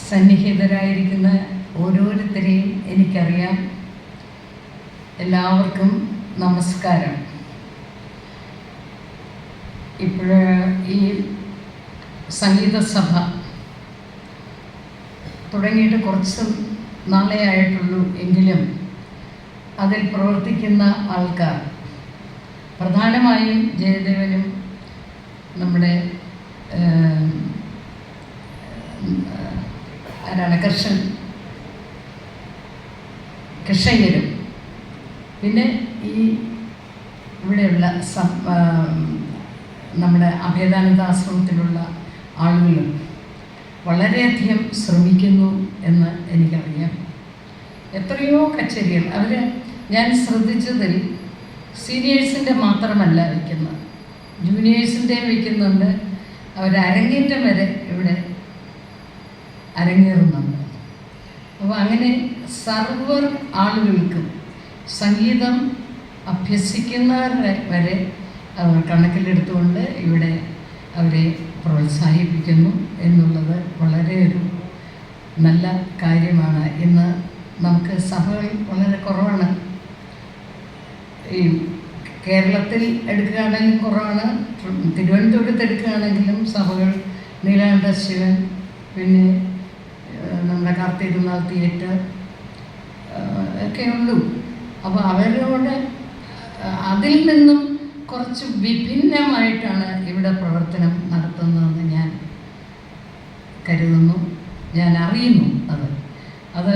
സന്നിഹിതരായിരിക്കുന്ന ഓരോരുത്തരെയും എനിക്കറിയാം. എല്ലാവർക്കും നമസ്കാരം. ഇപ്പോൾ ഈ സംഗീത സഭ തുടങ്ങിയിട്ട് കുറച്ച് നാളേ ആയിട്ടുള്ളൂ എങ്കിലും അതിൽ പ്രവർത്തിക്കുന്ന ആൾക്കാർ പ്രധാനമായും ജയദേവനും നമ്മുടെ ആരാണ് കൃഷ്ണയ്യരും പിന്നെ ഈ ഇവിടെയുള്ള നമ്മുടെ അഭേദാനന്ദ ആശ്രമത്തിലുള്ള ആളുകളും വളരെയധികം ശ്രമിക്കുന്നു എന്ന് എനിക്കറിയാം. എത്രയോ കച്ചേരികൾ ഞാൻ ശ്രദ്ധിച്ചതിൽ സീനിയേഴ്സിൻ്റെ മാത്രമല്ല വയ്ക്കുന്നത്, ജൂനിയേഴ്സിൻ്റെയും വയ്ക്കുന്നുണ്ട്. അരങ്ങേറ്റം വരെ ഇവിടെ അരങ്ങേറുന്നുണ്ട്. അപ്പോൾ അങ്ങനെ സർവ്വ ആളുകൾക്കും സംഗീതം അഭ്യസിക്കുന്നവരെ വരെ അവർ കണക്കിലെടുത്തുകൊണ്ട് ഇവിടെ അവരെ പ്രോത്സാഹിപ്പിക്കുന്നു എന്നുള്ളത് വളരെ ഒരു നല്ല കാര്യമാണ്. ഇന്ന് നമുക്ക് സഭകൾ വളരെ കുറവാണ്. ഈ കേരളത്തിൽ എടുക്കുകയാണെങ്കിലും കുറവാണ്, തിരുവനന്തപുരത്ത് എടുക്കുകയാണെങ്കിലും സഭകൾ നീലാനന്ദ ശിവൻ, പിന്നെ നമ്മുടെ കാർത്തികനാൾ തിയേറ്റർ ഒക്കെ ഉള്ളൂ. അപ്പോൾ അവരോട് അതിൽ നിന്നും കുറച്ച് വിഭിന്നമായിട്ടാണ് ഇവിടെ പ്രവർത്തനം നടത്തുന്നതെന്ന് ഞാൻ കരുതുന്നു, ഞാൻ അറിയുന്നു. അത്